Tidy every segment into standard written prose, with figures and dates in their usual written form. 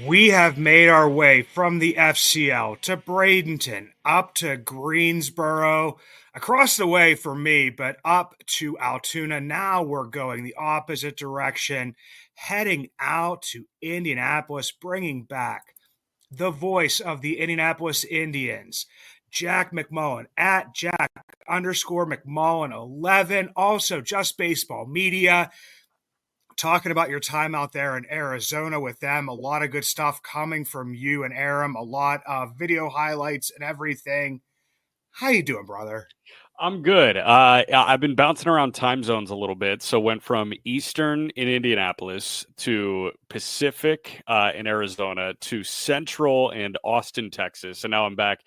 We have made our way from the FCL to Bradenton, up to Greensboro, across the way for me, but up to Altoona. Now we're going the opposite direction, heading out to Indianapolis, bringing back the voice of the Indianapolis Indians, Jack McMullen at Jack underscore McMullen 11. Also, Just Baseball Media talking about your time out there in Arizona with them. A lot of good stuff coming from you and Aram. A lot of video highlights and everything. How you doing, brother? I'm good. I've been bouncing around time zones a little bit. So went from Eastern in Indianapolis to Pacific in Arizona to Central and Austin, Texas. And now I'm back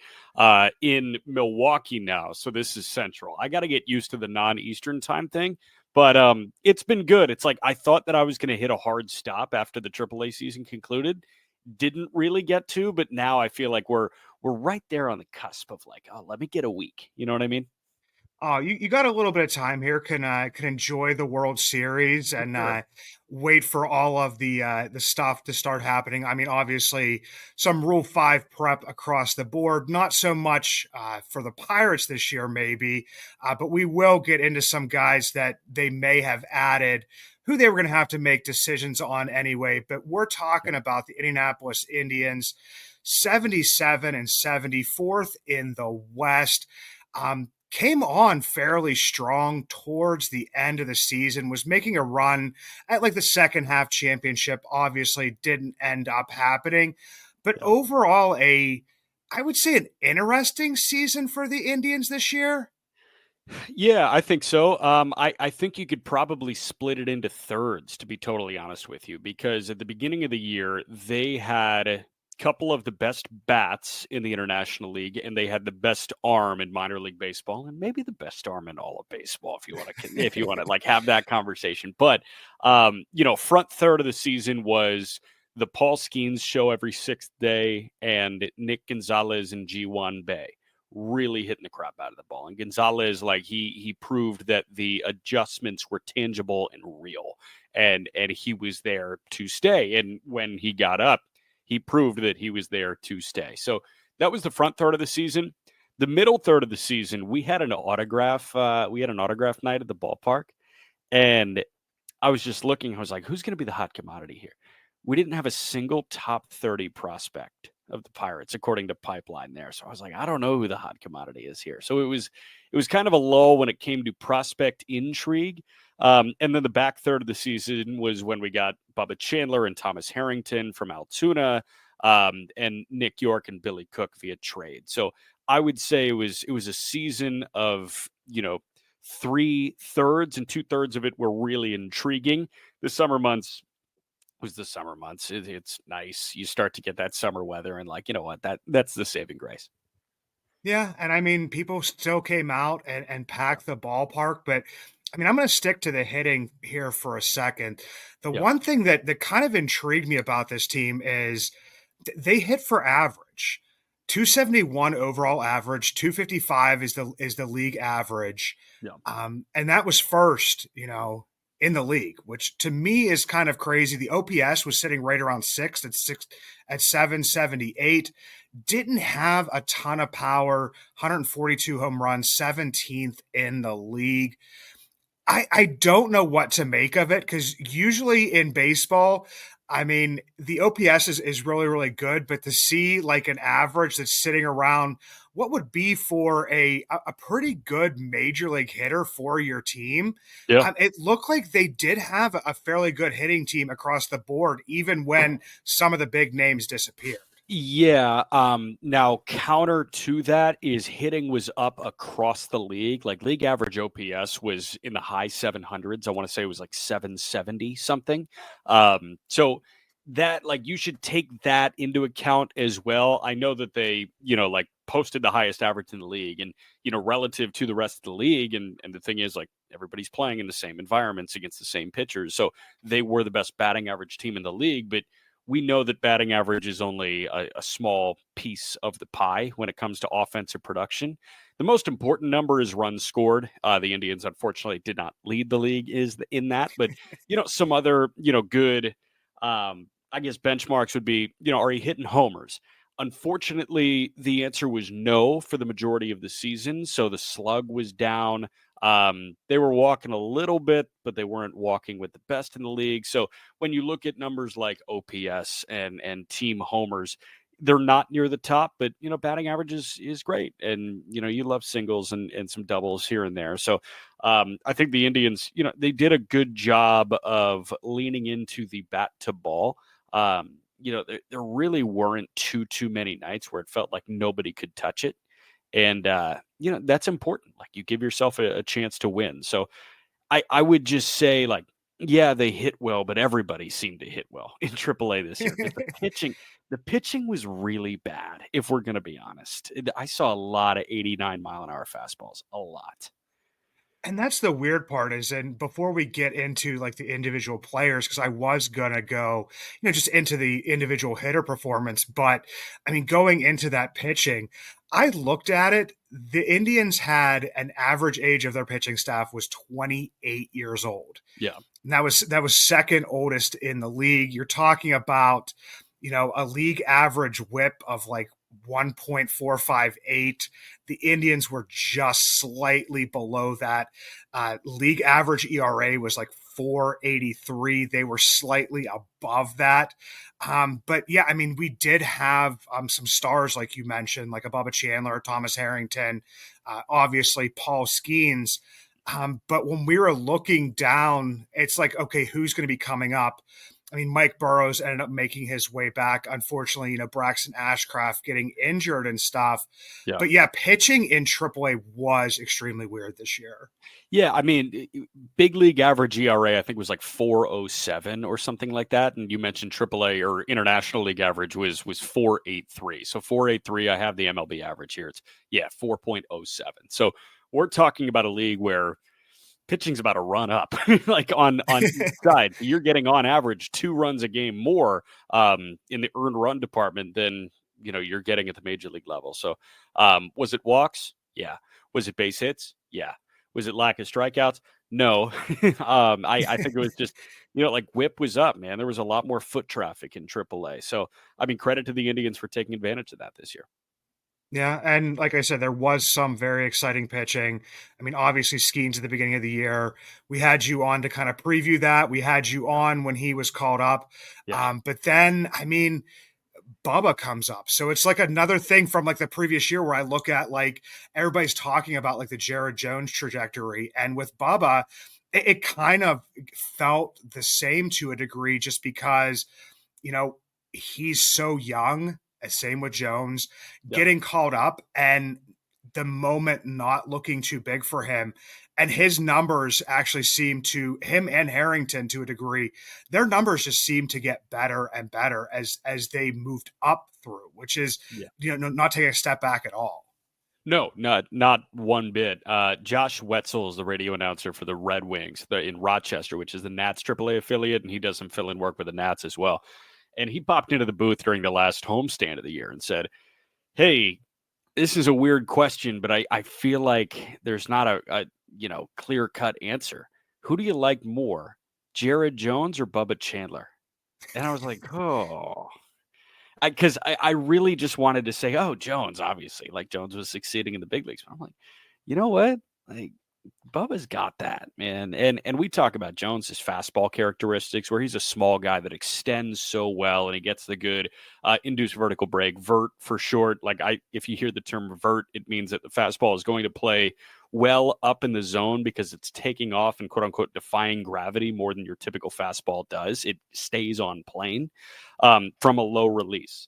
in Milwaukee now. So this is Central. I got to get used to the non-Eastern time thing. But it's been good. It's like I thought that I was going to hit a hard stop after the AAA season concluded. Didn't really get to, but now I feel like we're right there on the cusp of like, oh, let me get a week. You know what I mean? Oh, you got a little bit of time here. Can enjoy the World Series For and sure. wait for all of the stuff to start happening. I mean, obviously, some Rule 5 prep across the board. Not so much for the Pirates this year, maybe, but we will get into some guys that they may have added who they were going to have to make decisions on anyway. But we're talking about the Indianapolis Indians, 77 and 74th in the West. Came on fairly strong towards the end of the season, was making a run at like the second half championship. Obviously, didn't end up happening, but Yeah. overall, I would say an interesting season for the Indians this year. Yeah, I think so. I think you could probably split it into thirds, to be totally honest with you, because at the beginning of the year, they had a couple of the best bats in the International League, and they had the best arm in minor league baseball, and maybe the best arm in all of baseball, if you want to like have that conversation. But front third of the season was the Paul Skeens show every sixth day, and Nick Gonzalez and G1 Bay really hitting the crap out of the ball. And Gonzalez, like he proved that the adjustments were tangible and real, and he was there to stay. And when he got up, he proved that he was there to stay. So that was the front third of the season. The middle third of the season, we had an autograph. We had an autograph night at the ballpark, and I was just looking. I was like, "Who's going to be the hot commodity here?" We didn't have a single top 30 prospect of the Pirates, according to Pipeline there. So I was like, I don't know who the hot commodity is here. So it was kind of a lull when it came to prospect intrigue. And then the back third of the season was when we got Bubba Chandler and Thomas Harrington from Altoona, and Nick York and Billy Cook via trade. So I would say it was a season of three thirds, and two thirds of it were really intriguing. The summer months was the summer months. It's nice. You start to get that summer weather, and like, you know what, that's the saving grace. Yeah, and I mean, people still came out and packed the ballpark, but I mean, I'm going to stick to the hitting here for a second. The Yep. one thing that kind of intrigued me about this team is they hit for average. 271 overall average, 255 is the league average. Yeah. And that was first, in the league, which to me is kind of crazy. The OPS was sitting right around six at 778. Didn't have a ton of power, 142 home runs, 17th in the league. I don't know what to make of it because usually in baseball, I mean, the OPS is really, really good, but to see like an average that's sitting around what would be for a pretty good major league hitter for your team, Yeah. it looked like they did have a fairly good hitting team across the board, even when some of the big names disappeared. Yeah. Now counter to that is hitting was up across the league. Like league average OPS was in the high 700s. I want to say it was like 770 something. So that like you should take that into account as well. I know that they, like posted the highest average in the league, and relative to the rest of the league, and the thing is like everybody's playing in the same environments against the same pitchers. So they were the best batting average team in the league, but we know that batting average is only a small piece of the pie when it comes to offensive production. The most important number is runs scored. The Indians, unfortunately, did not lead the league in that, but some other good. I guess benchmarks would be, are you hitting homers? Unfortunately, the answer was no for the majority of the season. So the slug was down. They were walking a little bit, but they weren't walking with the best in the league. So when you look at numbers like OPS and team homers, they're not near the top, but batting average is great. And you love singles and some doubles here and there. So I think the Indians, they did a good job of leaning into the bat to ball. There really weren't too many nights where it felt like nobody could touch it. And that's important. Like, you give yourself a chance to win. So I would just say, like, yeah, they hit well, but everybody seemed to hit well in AAA this year, because the pitching was really bad, if we're going to be honest. I saw a lot of 89-mile-an-hour fastballs, a lot. And that's the weird part is, and before we get into like the individual players, because I was gonna go, just into the individual hitter performance, but I mean, going into that pitching, I looked at it. The Indians had an average age of their pitching staff was 28 years old. Yeah. And that was second oldest in the league. You're talking about, a league average whip of like 1.458. The Indians were just slightly below that. League average ERA was like 4.83. They were slightly above that. But yeah, I mean, we did have some stars, like you mentioned, like a Bubba Chandler, Thomas Harrington, obviously Paul Skeens. But when we were looking down, it's like, okay, who's going to be coming up? I mean, Mike Burrows ended up making his way back. Unfortunately, Braxton Ashcraft getting injured and stuff. Yeah. But yeah, pitching in AAA was extremely weird this year. Yeah, I mean, big league average ERA, I think, was like 4.07 or something like that. And you mentioned AAA or International League average was 4.83. So 4.83, I have the MLB average here. It's 4.07. So we're talking about a league where pitching's about to run up, like on each side. You're getting on average 2 runs a game more in the earned run department than you're getting at the major league level. So was it walks? Yeah. Was it base hits? Yeah. Was it lack of strikeouts? No. I think it was just, like, whip was up, man. There was a lot more foot traffic in AAA. So, I mean, credit to the Indians for taking advantage of that this year. Yeah, and like I said, there was some very exciting pitching. I mean, obviously, Skeens at the beginning of the year. We had you on to kind of preview that. We had you on when he was called up. Yeah. But then, I mean, Bubba comes up. So it's like another thing from like the previous year where I look at like everybody's talking about like the Jared Jones trajectory. And with Bubba, it kind of felt the same to a degree just because, you know, he's so young. Same with Jones, Yeah. getting called up and the moment not looking too big for him. And his numbers actually seem to him and Harrington to a degree, their numbers just seem to get better and better as they moved up through, which is not taking a step back at all. No, not one bit. Josh Wetzel is the radio announcer for the Red Wings in Rochester, which is the Nats AAA affiliate, and he does some fill-in work with the Nats as well. And he popped into the booth during the last homestand of the year and said, "Hey, this is a weird question, but I feel like there's not a clear-cut answer. Who do you like more, Jared Jones or Bubba Chandler?" And I was like, oh. Because I really just wanted to say, oh, Jones, obviously. Like, Jones was succeeding in the big leagues. But I'm like, you know what? Like, Bubba's got that, man. And we talk about Jones's fastball characteristics, where he's a small guy that extends so well, and he gets the good induced vertical break, vert for short. Like, if you hear the term vert, it means that the fastball is going to play well up in the zone because it's taking off and quote unquote defying gravity more than your typical fastball does. It stays on plane from a low release.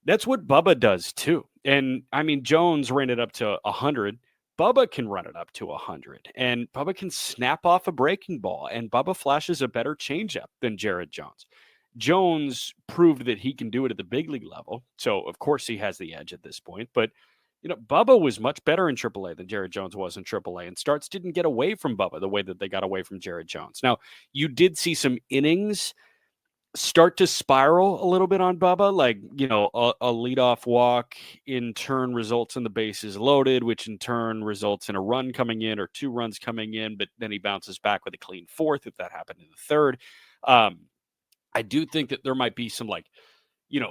That's what Bubba does too. And I mean, Jones ran it up to 100. Bubba can run it up to 100, and Bubba can snap off a breaking ball, and Bubba flashes a better changeup than Jared Jones. Jones proved that he can do it at the big league level, so of course he has the edge at this point. But Bubba was much better in AAA than Jared Jones was in AAA, and starts didn't get away from Bubba the way that they got away from Jared Jones. Now, you did see some innings start to spiral a little bit on Bubba, like, a leadoff walk in turn results in the bases loaded, which in turn results in a run coming in or 2 runs coming in, but then he bounces back with a clean fourth if that happened in the third. I do think that there might be some like,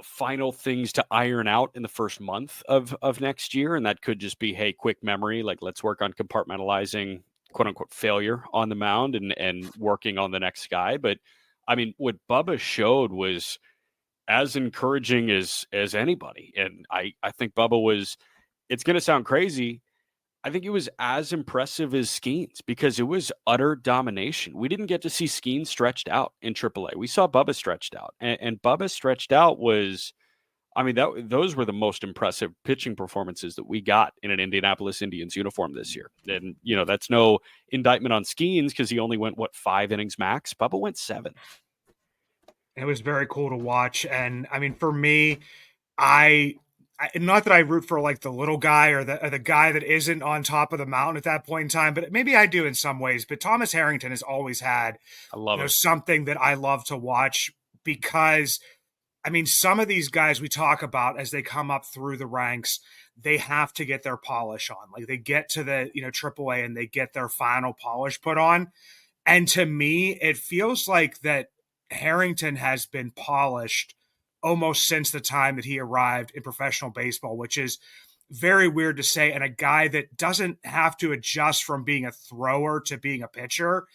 final things to iron out in the first month of next year, and that could just be, hey, quick memory, like let's work on compartmentalizing quote unquote failure on the mound and working on the next guy. But I mean, what Bubba showed was as encouraging as anybody, and I think Bubba was. It's going to sound crazy. I think it was as impressive as Skeens because it was utter domination. We didn't get to see Skeens stretched out in AAA. We saw Bubba stretched out, and Bubba stretched out was, I mean, those were the most impressive pitching performances that we got in an Indianapolis Indians uniform this year. And that's no indictment on Skeens because he only went 5 innings max. Bubba went 7. It was very cool to watch, and I mean, for me, I not that I root for like the little guy or the guy that isn't on top of the mountain at that point in time, but maybe I do in some ways. But Thomas Harrington has always had, I love him. something that I love to watch because I mean, some of these guys we talk about as they come up through the ranks, they have to get their polish on. Like they get to the, AAA and they get their final polish put on. And to me, it feels like that Harrington has been polished almost since the time that he arrived in professional baseball, which is very weird to say. And a guy that doesn't have to adjust from being a thrower to being a pitcher.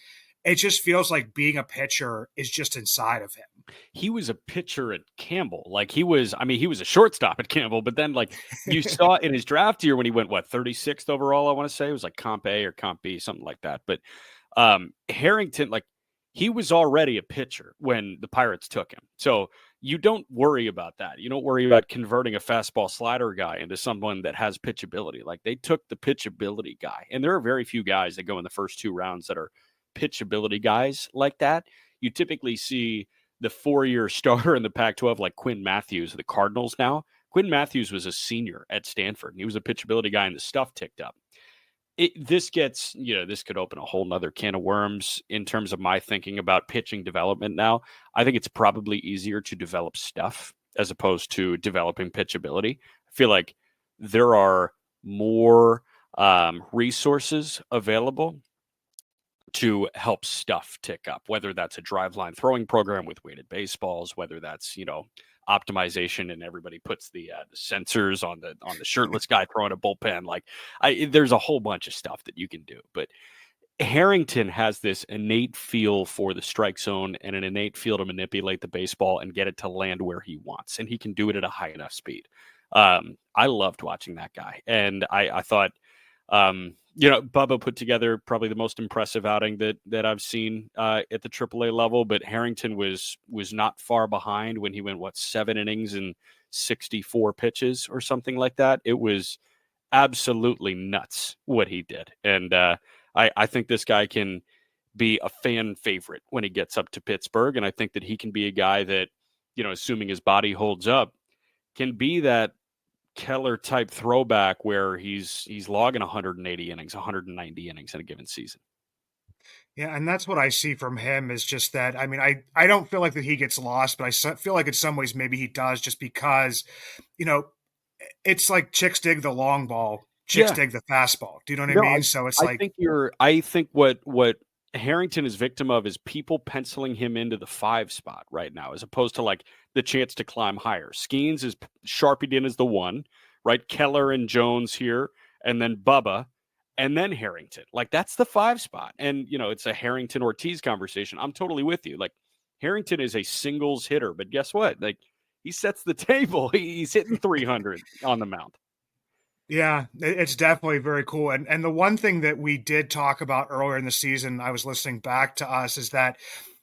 It just feels like being a pitcher is just inside of him. He was a pitcher at Campbell. Like he was a shortstop at Campbell, but then like you saw in his draft year when he went 36th overall, I want to say it was like comp A or comp B, something like that. But Harrington, like he was already a pitcher when the Pirates took him. So you don't worry about that. You don't worry about converting a fastball slider guy into someone that has pitchability. Like they took the pitchability guy. And there are very few guys that go in the first 2 rounds that are pitchability guys like that. You typically see the 4-year starter in the Pac-12, like Quinn Matthews, the Cardinals now. Quinn Matthews was a senior at Stanford, and he was a pitchability guy, and the stuff ticked up. This could open a whole nother can of worms in terms of my thinking about pitching development now. I think it's probably easier to develop stuff as opposed to developing pitchability. I feel like there are more resources available to help stuff tick up, whether that's a driveline throwing program with weighted baseballs, whether that's, optimization and everybody puts the sensors on the shirtless guy throwing a bullpen. Like there's a whole bunch of stuff that you can do, but Harrington has this innate feel for the strike zone and an innate feel to manipulate the baseball and get it to land where he wants. And he can do it at a high enough speed. I loved watching that guy. And I thought, Bubba put together probably the most impressive outing that I've seen at the AAA level, but Harrington was not far behind when he went 7 innings and 64 pitches or something like that. It was absolutely nuts what he did, and I think this guy can be a fan favorite when he gets up to Pittsburgh, and I think that he can be a guy that, assuming his body holds up, can be that Keller type throwback where he's logging 180 innings, 190 innings in a given season. Yeah, and that's what I see from him is just that. I mean, I don't feel like that he gets lost, but I feel like in some ways maybe he does just because, it's like chicks dig the long ball, chicks dig the fastball. Do you know what I mean? So it's like I think what Harrington is victim of is people penciling him into the 5 spot right now, as opposed to like the chance to climb higher. Skeens is sharpied in as the 1, right? Keller and Jones here, and then Bubba, and then Harrington. Like that's the 5 spot. And, it's a Harrington Ortiz conversation. I'm totally with you. Like Harrington is a singles hitter, but guess what? Like he sets the table. He's hitting 300 on the mound. Yeah, it's definitely very cool. And the one thing that we did talk about earlier in the season, I was listening back to us, is that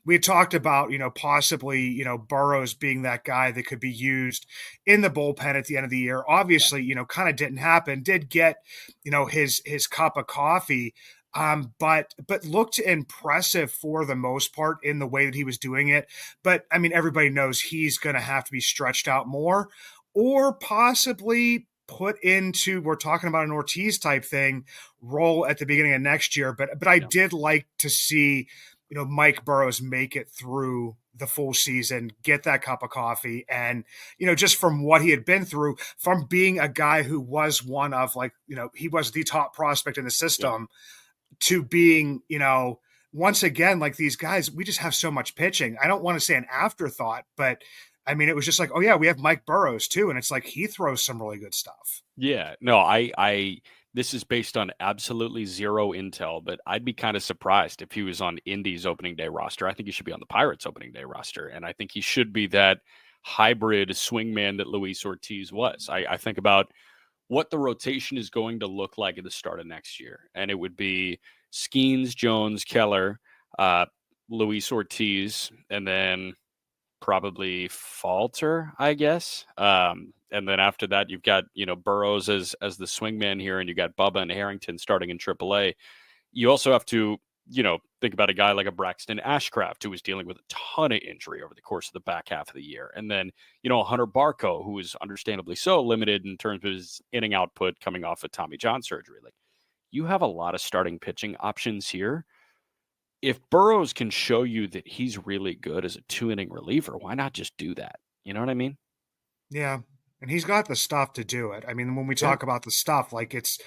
we talked about, possibly, Burrows being that guy that could be used in the bullpen at the end of the year. Obviously, kind of didn't happen, did get, his cup of coffee, but looked impressive for the most part in the way that he was doing it. But I mean, everybody knows he's going to have to be stretched out more or possibly put into, we're talking about an Ortiz type thing, role at the beginning of next year. But I did like to see, Mike Burrows make it through the full season, get that cup of coffee. And, just from what he had been through, from being a guy who was one of like, he was the top prospect in the system to being, once again, like these guys, we just have so much pitching. I don't want to say an afterthought, but I mean, it was just like, oh yeah, we have Mike Burrows too, and it's like he throws some really good stuff. Yeah, no, I this is based on absolutely zero intel, but I'd be kind of surprised if he was on Indy's opening day roster. I think he should be on the Pirates opening day roster, and I think he should be that hybrid swingman that Luis Ortiz was. I think about what the rotation is going to look like at the start of next year, and it would be Skeens, Jones, Keller, uh, Luis Ortiz, and then probably falter, I guess. And then after that, you've got Burrows as the swingman here, and you got Bubba and Harrington starting in AAA. You also have to think about a guy like a Braxton Ashcraft who was dealing with a ton of injury over the course of the back half of the year, and then Hunter Barco, who was understandably so limited in terms of his inning output coming off of Tommy John surgery. Like you have a lot of starting pitching options here. If Burrows can show you that he's really good as a 2 inning reliever, why not just do that? You know what I mean? Yeah. And he's got the stuff to do it. I mean, when we Yeah. talk about the stuff, like it's,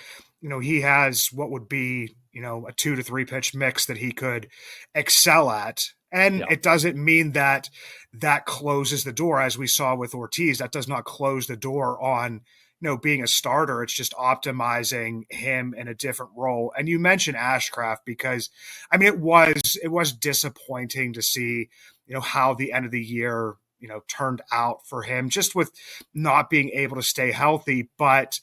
he has what would be, a 2 to 3 pitch mix that he could excel at. And Yeah. it doesn't mean that that closes the door, as we saw with Ortiz. That does not close the door on, being a starter. It's just optimizing him in a different role. And you mentioned Ashcraft because, I mean, it was disappointing to see, how the end of the year turned out for him just with not being able to stay healthy. But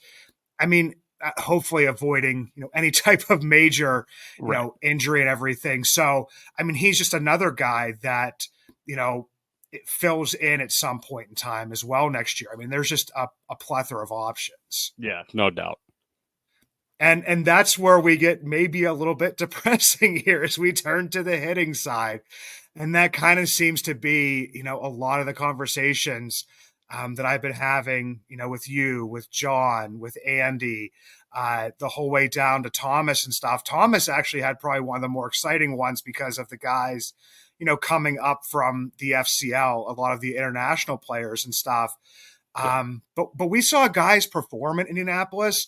I mean, hopefully avoiding, any type of major, Right. injury and everything. So, I mean, he's just another guy that, it fills in at some point in time as well next year. I mean, there's just a plethora of options. Yeah, no doubt. And that's where we get maybe a little bit depressing here as we turn to the hitting side. And that kind of seems to be, a lot of the conversations that I've been having, with you, with John, with Andy, the whole way down to Thomas and stuff. Thomas actually had probably one of the more exciting ones because of the guys, coming up from the FCL, a lot of the international players and stuff. Yeah. But we saw guys perform in Indianapolis,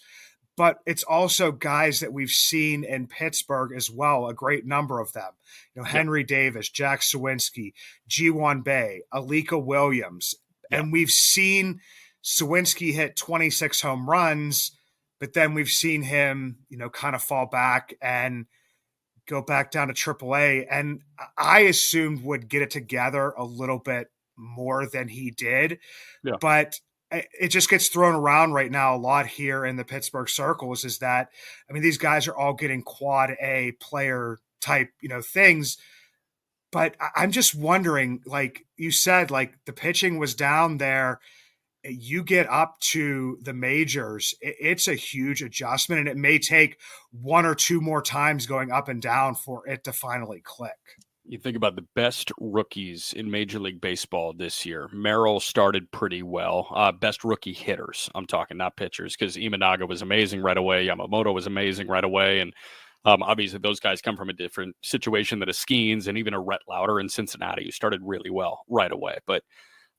but it's also guys that we've seen in Pittsburgh as well, a great number of them. Yeah. Henry Davis, Jack Sawinski, G1 Bay, Alika Williams. Yeah. And we've seen Sawinski hit 26 home runs, but then we've seen him, kind of fall back and go back down to AAA. And I assumed would get it together a little bit more than he did. Yeah. But it just gets thrown around right now a lot here in the Pittsburgh circles is that, I mean, these guys are all getting quad A player type, things. But I'm just wondering, like you said, like the pitching was down there. You get up to the majors, it's a huge adjustment, and it may take one or two more times going up and down for it to finally click. You think about the best rookies in Major League Baseball this year. Merrill started pretty well. Best rookie hitters, I'm talking, not pitchers, because Imanaga was amazing right away. Yamamoto was amazing right away. And obviously, those guys come from a different situation than a Skeens and even a Rhett Lauder in Cincinnati, who started really well right away. But,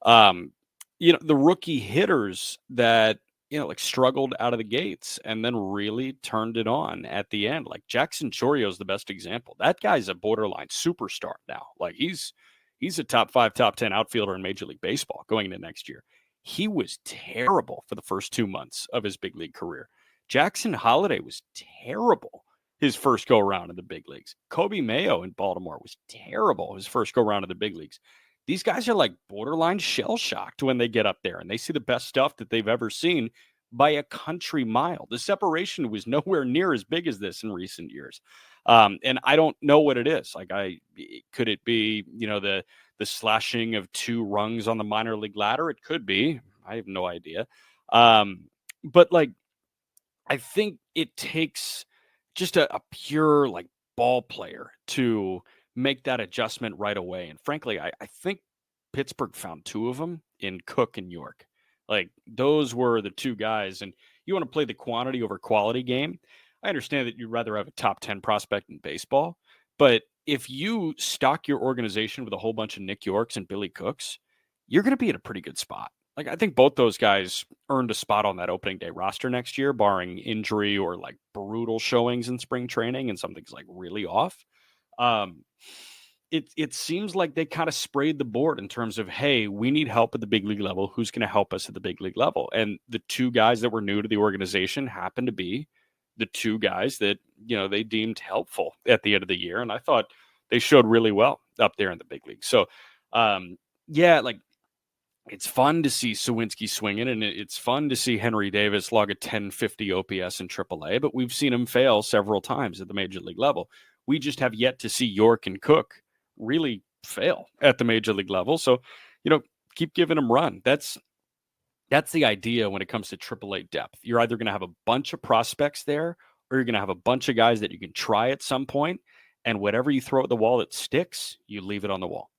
um, the rookie hitters that like struggled out of the gates and then really turned it on at the end. Like Jackson Chourio is the best example. That guy's a borderline superstar now. Like he's a top 5, top 10 outfielder in Major League Baseball going into next year. He was terrible for the first 2 months of his big league career. Jackson Holliday was terrible his first go around in the big leagues. Kobe Mayo in Baltimore was terrible his first go around in the big leagues. These guys are like borderline shell shocked when they get up there and they see the best stuff that they've ever seen by a country mile. The separation was nowhere near as big as this in recent years. And I don't know what it is. Like, could it be, the slashing of 2 rungs on the minor league ladder? It could be. I have no idea. But like, I think it takes just a pure like ball player to make that adjustment right away. And frankly, I think Pittsburgh found 2 of them in Cook and York. Like those were the 2 guys. And you want to play the quantity over quality game. I understand that you'd rather have a top 10 prospect in baseball, but if you stock your organization with a whole bunch of Nick Yorks and Billy Cooks, you're going to be in a pretty good spot. Like I think both those guys earned a spot on that opening day roster next year, barring injury or like brutal showings in spring training and something's like really off. Um, it seems like they kind of sprayed the board in terms of, hey, we need help at the big league level. Who's going to help us at the big league level? And the two guys that were new to the organization happened to be the two guys that they deemed helpful at the end of the year, and I thought they showed really well up there in the big league. So, yeah, like it's fun to see Sawinski swinging, and it's fun to see Henry Davis log a 1050 OPS in AAA, but we've seen him fail several times at the major league level. We just have yet to see York and Cook really fail at the major league level. So, keep giving them run. That's the idea when it comes to AAA depth. You're either going to have a bunch of prospects there, or you're going to have a bunch of guys that you can try at some point, and whatever you throw at the wall that sticks, you leave it on the wall.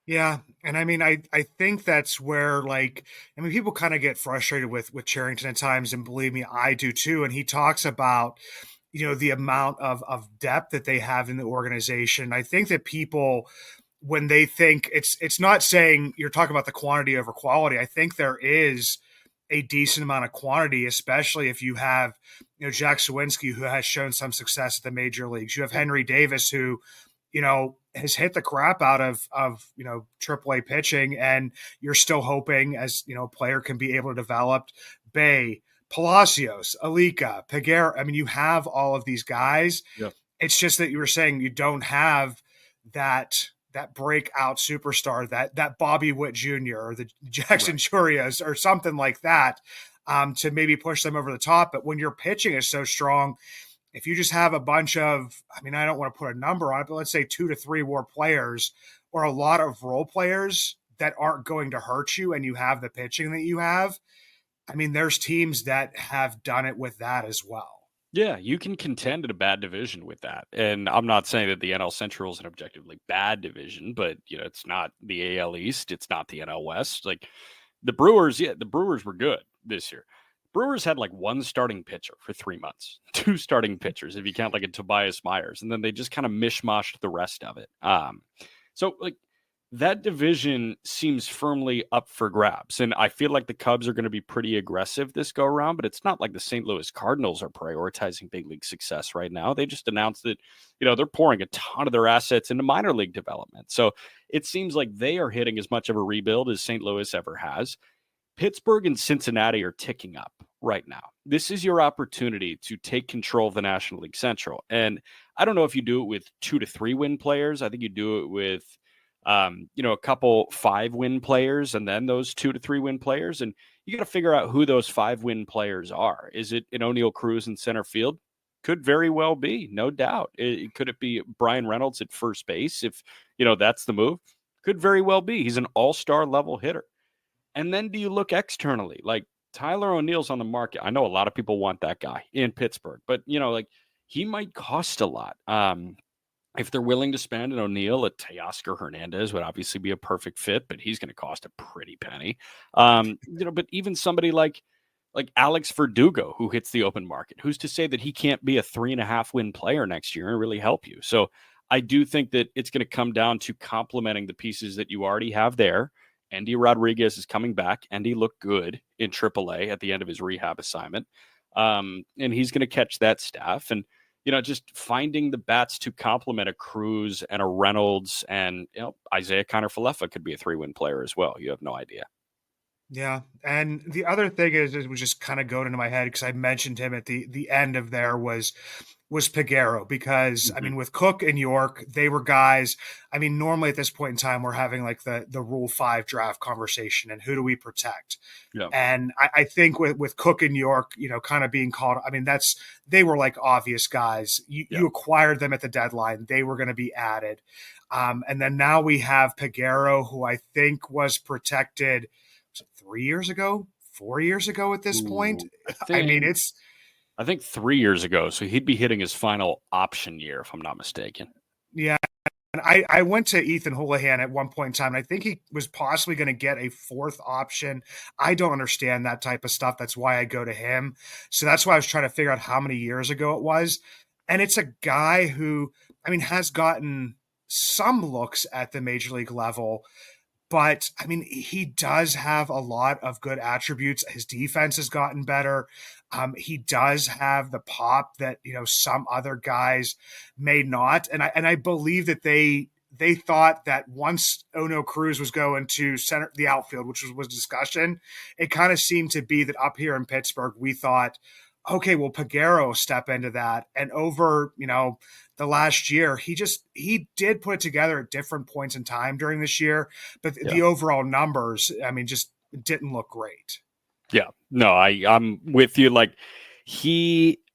Yeah, and I mean, I think that's where, like, I mean, people kind of get frustrated with Charrington at times, and believe me, I do too. And he talks about, the amount of depth that they have in the organization. I think that people, when they think it's not saying you're talking about the quantity over quality. I think there is a decent amount of quantity, especially if you have, Jack Sawinski, who has shown some success at the major leagues. You have Henry Davis, who has hit the crap out of AAA pitching, and you're still hoping as a player can be able to develop. Bay, Palacios, Alika, Peguero. I mean, you have all of these guys. Yeah. It's just that you were saying you don't have that breakout superstar, that Bobby Witt Jr. or the Jackson Right. Churias or something like that, to maybe push them over the top. But when your pitching is so strong, if you just have a bunch of, I mean, I don't want to put a number on it, but let's say 2 to 3 war players or a lot of role players that aren't going to hurt you, and you have the pitching that you have. I mean, there's teams that have done it with that as well. Yeah, you can contend in a bad division with that. And I'm not saying that the NL Central is an objectively bad division, but it's not the AL East, it's not the NL West. Like the Brewers, the Brewers were good this year. Brewers had like one starting pitcher for 3 months, two starting pitchers if you count like a Tobias Myers, and then they just kind of mishmashed the rest of it. So like that division seems firmly up for grabs. And I feel like the Cubs are going to be pretty aggressive this go around, but it's not like the St. Louis Cardinals are prioritizing big league success right now. They just announced that, they're pouring a ton of their assets into minor league development. So it seems like they are hitting as much of a rebuild as St. Louis ever has. Pittsburgh and Cincinnati are ticking up right now. This is your opportunity to take control of the National League Central. And I don't know if you do it with 2 to 3 win players. I think you do it with a couple 5-win players and then those 2 to 3 win players. And you got to figure out who those 5-win players are. Is it an O'Neill Cruz in center field? Could very well be, no doubt. Could it be Brian Reynolds at first base if, that's the move? Could very well be. He's an all-star level hitter. And then do you look externally? Like Tyler O'Neill's on the market. I know a lot of people want that guy in Pittsburgh, but, he might cost a lot. If they're willing to spend an O'Neill, a Teoscar Hernandez would obviously be a perfect fit, but he's going to cost a pretty penny. But even somebody like Alex Verdugo, who hits the open market, who's to say that he can't be a 3.5-win player next year and really help you? So I do think that it's going to come down to complementing the pieces that you already have there. Andy Rodriguez is coming back. Andy looked good in AAA at the end of his rehab assignment. And he's going to catch that staff. And just finding the bats to complement a Cruz and a Reynolds and Isaiah Kiner-Falefa could be a 3-win player as well. You have no idea. Yeah, and the other thing is, it was just kind of going into my head because I mentioned him at the end of there was Peguero, because I mean, with Cook and York, they were guys. I mean, normally at this point in time, we're having like the Rule 5 draft conversation and who do we protect? Yeah. And I think with Cook and York, kind of being called, I mean, they were like obvious guys. You acquired them at the deadline. They were going to be added. And then now we have Peguero, who I think was protected 3 years ago, 4 years ago at this point. I think 3 years ago. So he'd be hitting his final option year, if I'm not mistaken. Yeah. And I went to Ethan Houlihan at one point in time, and I think he was possibly going to get a 4th option. I don't understand that type of stuff. That's why I go to him. So that's why I was trying to figure out how many years ago it was. And it's a guy who, I mean, has gotten some looks at the major league level. But, I mean, he does have a lot of good attributes. His defense has gotten better. He does have the pop that some other guys may not, and I believe that they thought that once Ono Cruz was going to center the outfield, which was discussion, it kind of seemed to be that up here in Pittsburgh, we thought, okay, well, Peguero will step into that. And over, the last year, he did put it together at different points in time during this year, but Yeah. the overall numbers, I mean, just didn't look great. Yeah. No, I'm with you. Like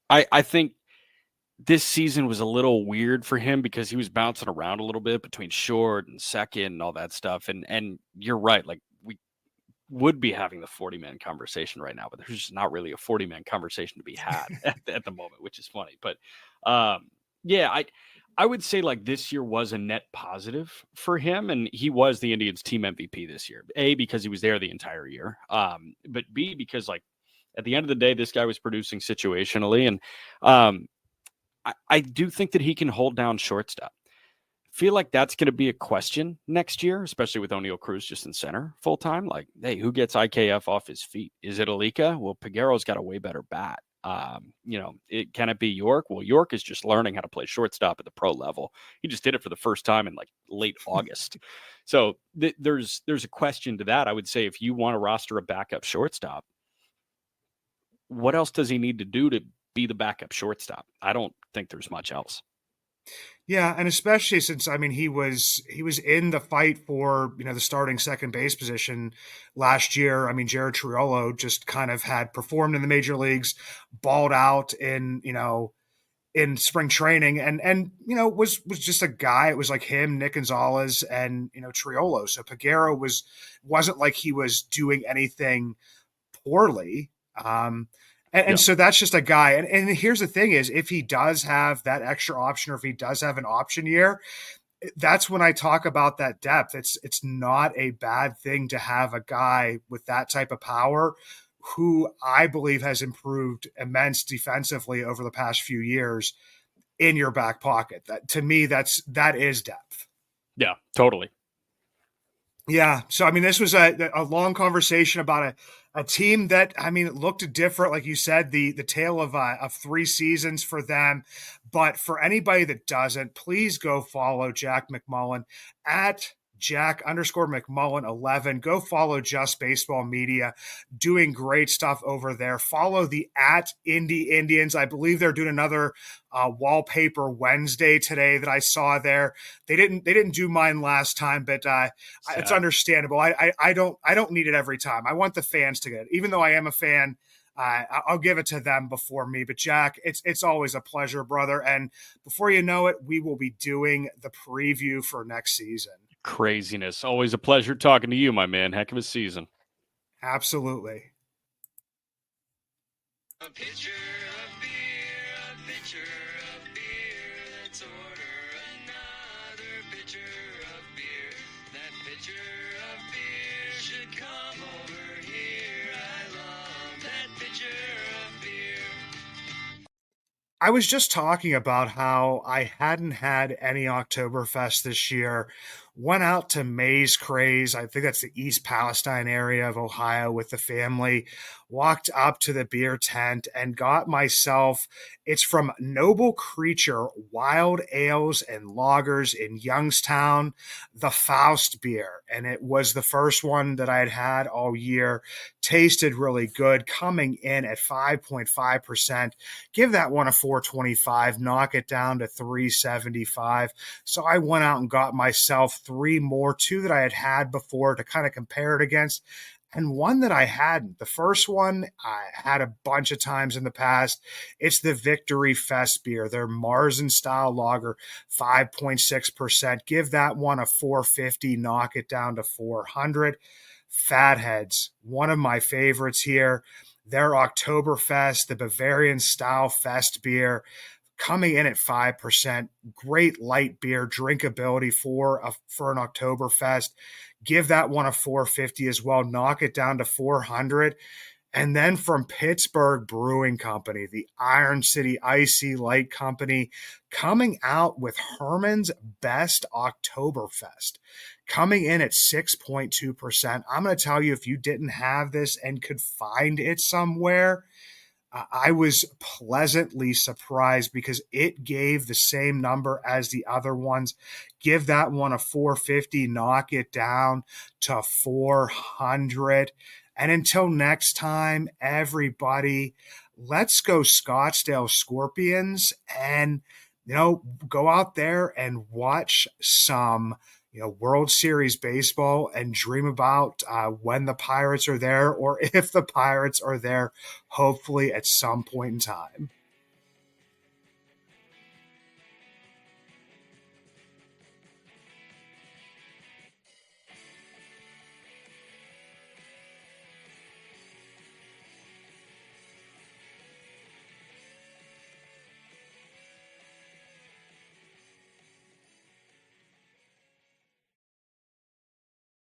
I think this season was a little weird for him because he was bouncing around a little bit between short and second and all that stuff. And you're right. Like we would be having the 40-man conversation right now, but there's just not really a 40-man conversation to be had at the moment, which is funny. But yeah, I would say like this year was a net positive for him, and he was the Indians team MVP this year. A, because he was there the entire year, but B, because like at the end of the day, this guy was producing situationally, and I do think that he can hold down shortstop. Feel like that's going to be a question next year, especially with O'Neill Cruz just in center full time. Like, hey, who gets IKF off his feet? Is it Alika? Well, Peguero's got a way better bat. Can it be York? Well, York is just learning how to play shortstop at the pro level. He just did it for the first time in like late August. So there's a question to that. I would say if you want to roster a backup shortstop, what else does he need to do to be the backup shortstop? I don't think there's much else. Yeah, and especially since I mean he was in the fight for the starting second base position last year. I mean Jared Triolo just kind of had performed in the major leagues, balled out in spring training, and was just a guy. It was like him, Nick Gonzalez, and Triolo. So Peguero wasn't like he was doing anything poorly. And Yeah. so that's just a guy. And here's the thing is if he does have that extra option or if he does have an option year, that's when I talk about that depth. It's not a bad thing to have a guy with that type of power who I believe has improved immense defensively over the past few years in your back pocket. That to me, that is depth. Yeah, totally. Yeah. So, I mean, this was a long conversation about a team that, I mean, it looked different. Like you said, the tale of 3 seasons for them. But for anybody that doesn't, please go follow Jack McMullen at Jack_McMullen11. Go follow Just Baseball Media, doing great stuff over there. Follow the at Indie Indians. I believe they're doing another wallpaper Wednesday today that I saw there. They didn't do mine last time, but it's understandable. I don't need it every time. I want the fans to get it, even though I am a fan. I'll give it to them before me. But Jack, it's always a pleasure, brother. And before you know it, we will be doing the preview for next season. Craziness. Always a pleasure talking to you, my man. Heck of a season. Absolutely. A pitcher of beer, a pitcher of beer. Let's order another pitcher of beer. That pitcher of beer should come over here. I love that pitcher of beer. I was just talking about how I hadn't had any Oktoberfest this year. Went out to Maze Craze. I think that's the East Palestine area of Ohio with the family. Walked up to the beer tent and got myself, it's from Noble Creature Wild Ales and Lagers in Youngstown, the Faust beer. And it was the first one that I had had all year. Tasted really good, coming in at 5.5%. Give that one a 425, knock it down to 375. So I went out and got myself 3 more, 2 that I had before to kind of compare it against, and one that I hadn't. The first one I had a bunch of times in the past. It's the Victory Fest beer, their Marzen style lager, 5.6%. Give that one a 450, knock it down to 400. Fatheads, one of my favorites here. Their Oktoberfest, the Bavarian style fest beer, coming in at 5%. Great light beer drinkability for an Oktoberfest. Give that one a 450 as well. Knock it down to 400. And then from Pittsburgh Brewing Company, the Iron City Icy Light Company, coming out with Herman's Best Oktoberfest, coming in at 6.2%. I'm going to tell you, if you didn't have this and could find it somewhere, I was pleasantly surprised because it gave the same number as the other ones. Give that one a 450, knock it down to 400. And until next time, everybody, let's go Scottsdale Scorpions and, go out there and watch some World Series baseball and dream about when the Pirates are there, or if the Pirates are there, hopefully at some point in time.